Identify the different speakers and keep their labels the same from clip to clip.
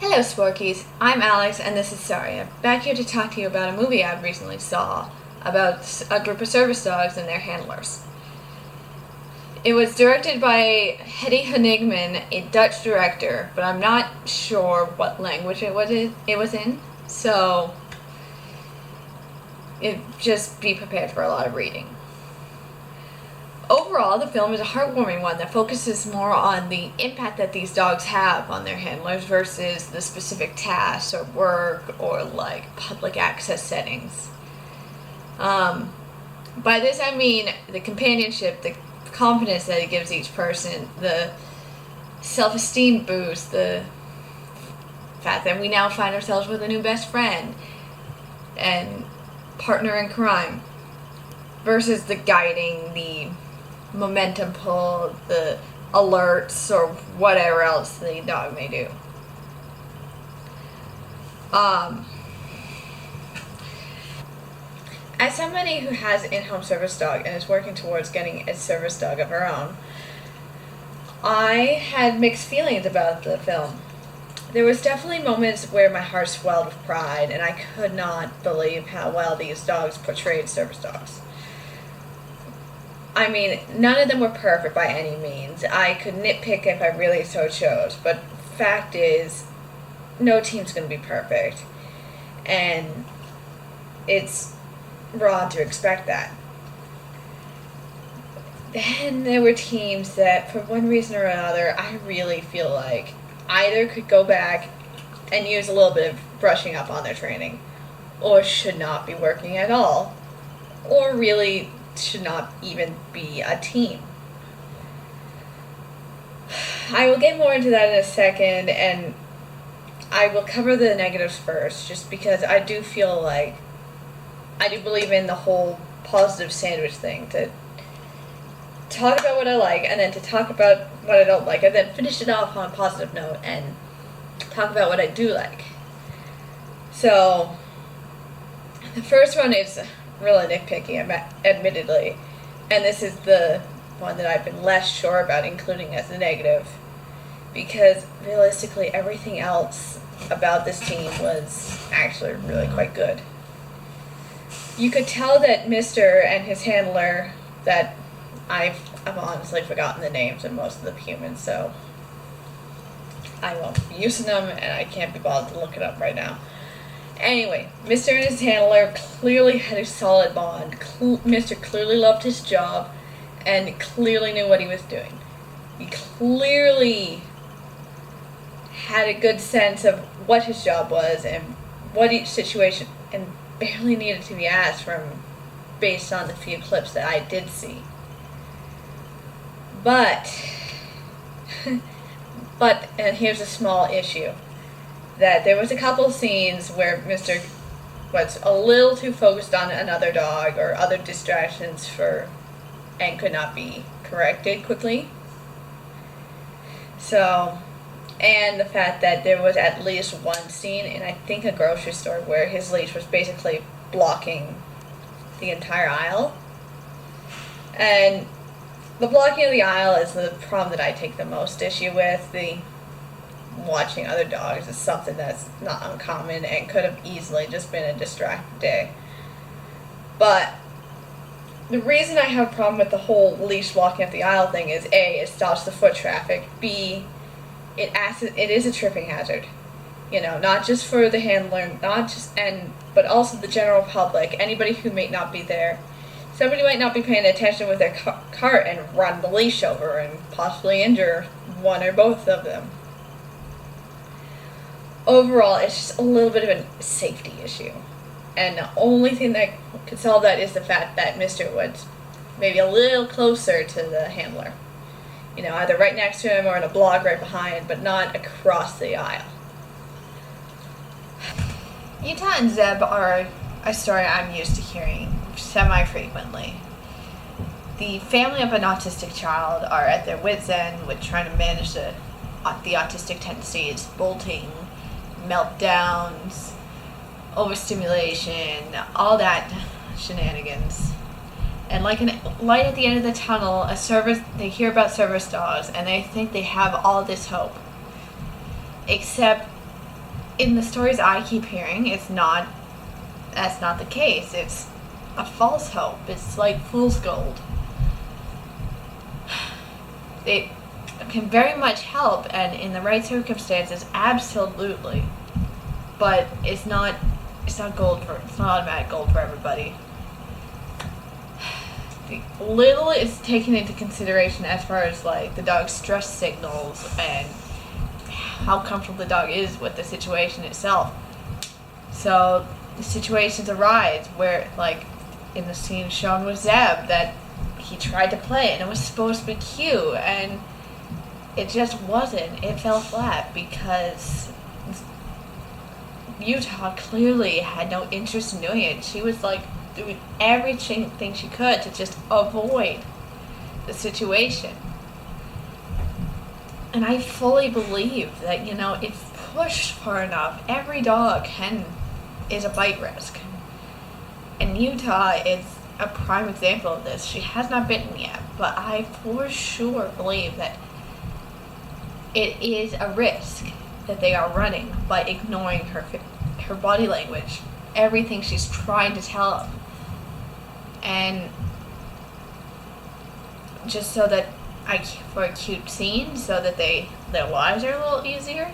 Speaker 1: Hello, Sporkies. I'm Alex, and this is Saria, back here to talk to you about a movie I recently saw about a group of service dogs and their handlers. It was directed by Hedy Honigmann, a Dutch director, but I'm not sure what language it was in, so just be prepared for a lot of reading. Overall, the film is a heartwarming one that focuses more on the impact that these dogs have on their handlers versus the specific tasks or work or public access settings. By this I mean the companionship, the confidence that it gives each person, the self-esteem boost, the fact that we now find ourselves with a new best friend and partner in crime versus the guiding, the momentum pull, the alerts, or whatever else the dog may do. As somebody who has an in-home service dog and is working towards getting a service dog of her own, I had mixed feelings about the film. There was definitely moments where my heart swelled with pride, and I could not believe how well these dogs portrayed service dogs. I mean, none of them were perfect by any means. I could nitpick if I really so chose, but fact is, no team's going to be perfect. And it's wrong to expect that. Then there were teams that, for one reason or another, I really feel like either could go back and use a little bit of brushing up on their training, or should not be working at all, or really should not even be a team. I will get more into that in a second, and I will cover the negatives first, just because I do feel like I do believe in the whole positive sandwich thing, to talk about what I like, and then to talk about what I don't like, and then finish it off on a positive note, and talk about what I do like. So, the first one is really nitpicky, admittedly, and this is the one that I've been less sure about including as a negative, because realistically everything else about this team was actually really quite good. You could tell that Mr. and his handler, that I've honestly forgotten the names of most of the humans, so I won't be using them, and I can't be bothered to look it up right now. Anyway, Mr. and his handler clearly had a solid bond. Mr. clearly loved his job and clearly knew what he was doing. He clearly had a good sense of what his job was and what each situation, and barely needed to be asked based on the few clips that I did see. But and here's a small issue, that there was a couple scenes where Mr. was a little too focused on another dog or other distractions and could not be corrected quickly. So, and the fact that there was at least one scene in, I think, a grocery store where his leash was basically blocking the entire aisle. And the blocking of the aisle is the problem that I take the most issue with. The watching other dogs is something that's not uncommon and could have easily just been a distracted day. But the reason I have a problem with the whole leash walking up the aisle thing is A, it stops the foot traffic. B, it is a tripping hazard. You know, not just for the handler, but also the general public, anybody who may not be there. Somebody might not be paying attention with their cart and run the leash over and possibly injure one or both of them. Overall, it's just a little bit of a safety issue. And the only thing that could solve that is the fact that Mr. was maybe a little closer to the handler. You know, either right next to him or in a block right behind, but not across the aisle. Utah and Zeb are a story I'm used to hearing semi-frequently. The family of an autistic child are at their wits' end with trying to manage the autistic tendencies, bolting, meltdowns, overstimulation, all that shenanigans. And like a light at the end of the tunnel, they hear about service dogs and they think they have all this hope. Except in the stories I keep hearing, that's not the case. It's a false hope. It's like fool's gold. It can very much help, and in the right circumstances, absolutely. But it's not automatic gold for everybody. The little is taken into consideration as far as like the dog's stress signals and how comfortable the dog is with the situation itself. So the situations arise where, like in the scene shown with Zeb, that he tried to play and it was supposed to be cute and it just wasn't. It fell flat because Utah clearly had no interest in doing it. She was like doing everything she could to just avoid the situation. And I fully believe that, if pushed far enough, every dog is a bite risk. And Utah is a prime example of this. She has not bitten yet, but I for sure believe that it is a risk that they are running by ignoring her body language, everything she's trying to tell them. And just so that for a cute scene, so that their lives are a little easier,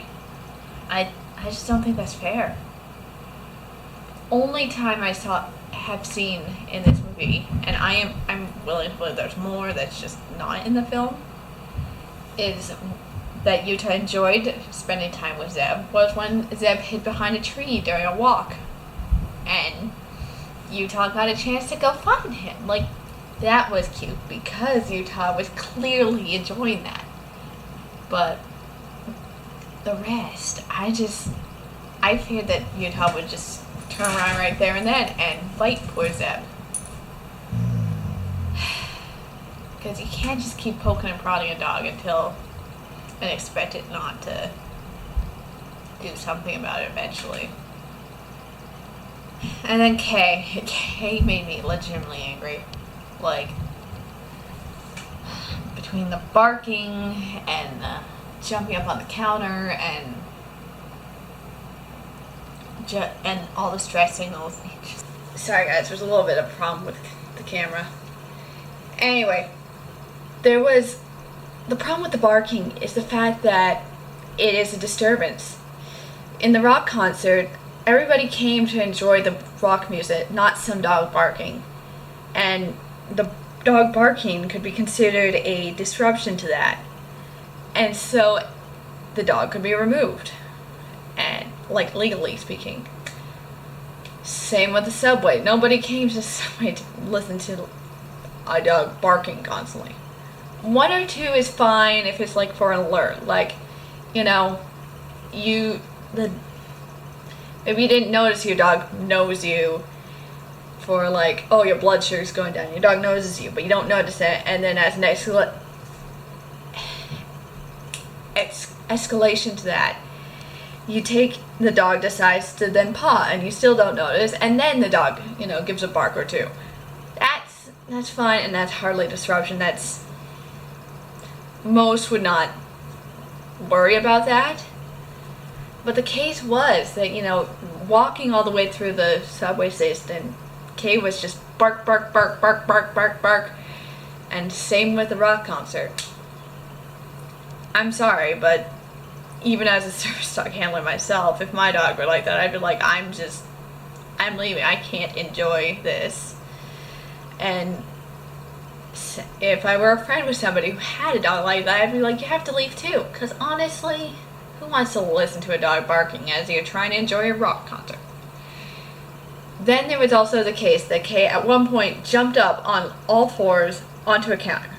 Speaker 1: I just don't think that's fair. Only time I have seen in this movie, and I'm willing to believe there's more that's just not in the film, is that Utah enjoyed spending time with Zeb was when Zeb hid behind a tree during a walk, and Utah got a chance to go find him. Like, that was cute because Utah was clearly enjoying that. But the rest, I feared that Utah would just turn around right there and then and bite poor Zeb. Because you can't just keep poking and prodding a dog and expect it not to do something about it eventually. And then Kay made me legitimately angry. Like, between the barking and the jumping up on the counter and all the stress signals. Sorry guys, there's a little bit of a problem with the camera. Anyway, the problem with the barking is the fact that it is a disturbance. In the rock concert, everybody came to enjoy the rock music, not some dog barking. And the dog barking could be considered a disruption to that. And so the dog could be removed. And, like, legally speaking. Same with the subway. Nobody came to the subway to listen to a dog barking constantly. One or two is fine if it's like for an alert. Like, maybe you didn't notice your dog knows you for like, oh, your blood sugar's going down. Your dog noses you, but you don't notice it. And then as an escalation to that, the dog decides to then paw and you still don't notice. And then the dog, gives a bark or two. That's fine, and that's hardly disruption. Most would not worry about that. But the case was that, walking all the way through the subway station, Kay was just bark, bark, bark, bark, bark, bark, bark. And same with the rock concert. I'm sorry, but even as a service dog handler myself, if my dog were like that, I'd be like, I'm leaving. I can't enjoy this. And if I were a friend with somebody who had a dog like that, I'd be like, you have to leave too. Because honestly, who wants to listen to a dog barking as you're trying to enjoy a rock concert? Then there was also the case that Kay at one point jumped up on all fours onto a counter.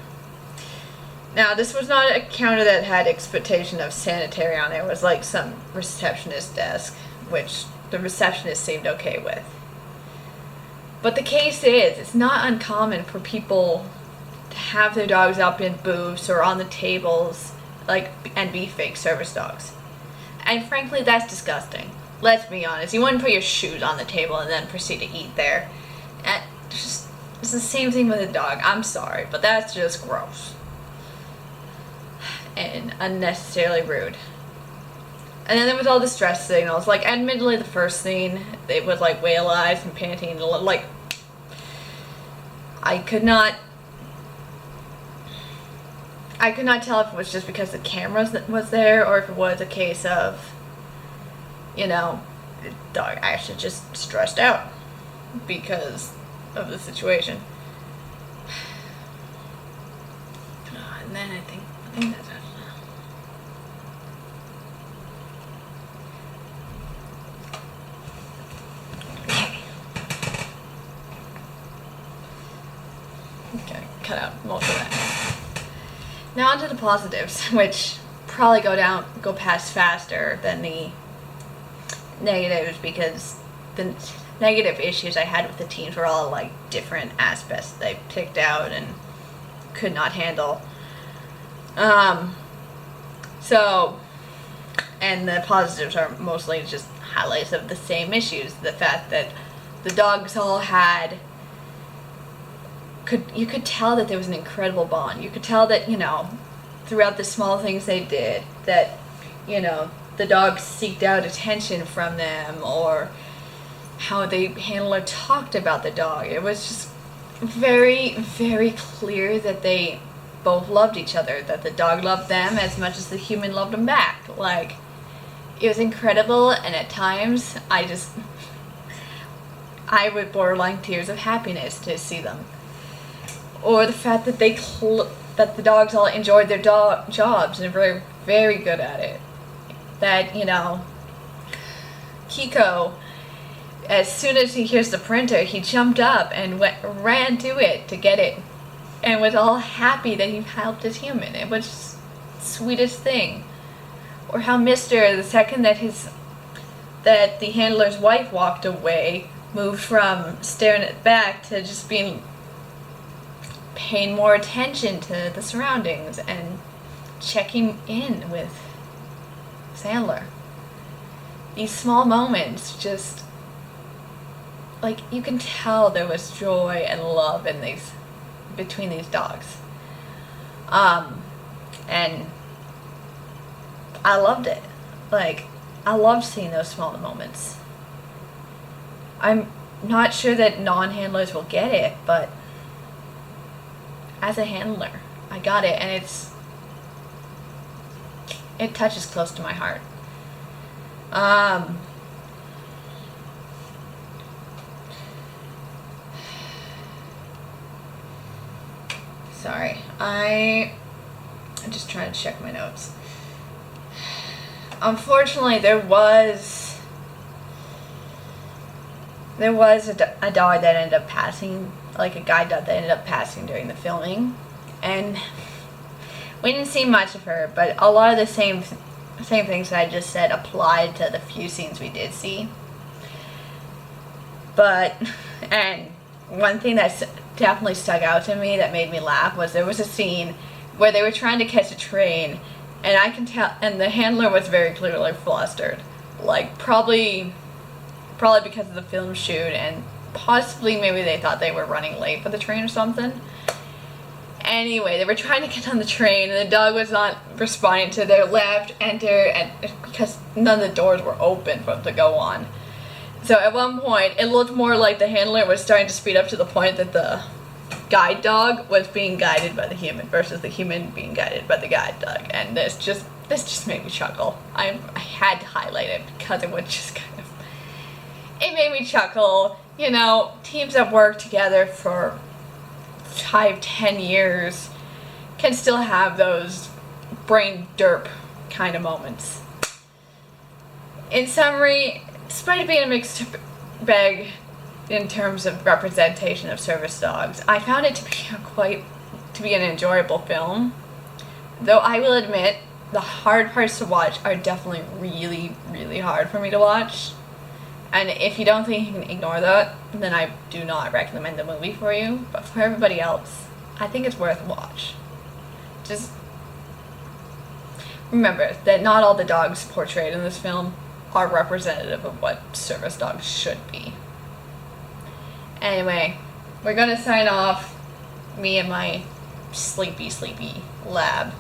Speaker 1: Now, this was not a counter that had expectation of sanitary on it. It was like some receptionist desk, which the receptionist seemed okay with. But the case is, it's not uncommon for people to have their dogs up in booths or on the tables, and be fake service dogs. And frankly, that's disgusting. Let's be honest. You wouldn't put your shoes on the table and then proceed to eat there. It's the same thing with a dog. I'm sorry, but that's just gross. And unnecessarily rude. And then there was all the stress signals. Like, admittedly, the first scene, it was like whale eyes and panting. Like, I could not tell if it was just because the camera was there or if it was a case of, you know, the dog actually just stressed out because of the situation. And then I think that's it. Okay, cut out most of that. Now onto the positives, which probably go past faster than the negatives, because the negative issues I had with the teams were all like different aspects they picked out and could not handle. And the positives are mostly just highlights of the same issues. The fact that the dogs all had, you could tell that there was an incredible bond. You could tell that, you know, throughout the small things they did, that, you know, the dogs seeked out attention from them, or how the handler talked about the dog. It was just very, very clear that they both loved each other, that the dog loved them as much as the human loved them back. Like, it was incredible, and at times I would borderline tears of happiness to see them. Or the fact that that the dogs all enjoyed their jobs and were very, very good at it. That, you know, Kiko, as soon as he hears the printer, he jumped up and ran to it to get it, and was all happy that he helped his human. It was the sweetest thing. Or how Mr., the second that the handler's wife walked away, moved from staring at back to just paying more attention to the surroundings and checking in with Sandler. These small moments, just like, you can tell there was joy and love between these dogs. And I loved it. Like, I loved seeing those small moments. I'm not sure that non-handlers will get it, but as a handler, I got it, and it touches close to my heart. Sorry, I'm just trying to check my notes. Unfortunately, there was a dog that ended up passing, like a guide dog that ended up passing during the filming, and we didn't see much of her, but a lot of the same things that I just said applied to the few scenes we did see. And one thing that definitely stuck out to me that made me laugh was there was a scene where they were trying to catch a train, and I can tell, and the handler was very clearly flustered, like probably because of the film shoot, and possibly maybe they thought they were running late for the train or something. Anyway, they were trying to get on the train, and the dog was not responding to their left, enter, and because none of the doors were open for them to go on. So at one point, it looked more like the handler was starting to speed up to the point that the guide dog was being guided by the human versus the human being guided by the guide dog. And this just made me chuckle. I had to highlight it because it was just it made me chuckle. You know, teams that work together for 5-10 years can still have those brain derp kind of moments. In summary, despite it being a mixed bag in terms of representation of service dogs, I found it to be an enjoyable film. Though I will admit, the hard parts to watch are definitely really, really hard for me to watch. And if you don't think you can ignore that, then I do not recommend the movie for you. But for everybody else, I think it's worth a watch. Just remember that not all the dogs portrayed in this film are representative of what service dogs should be. Anyway, we're gonna sign off, me and my sleepy lab.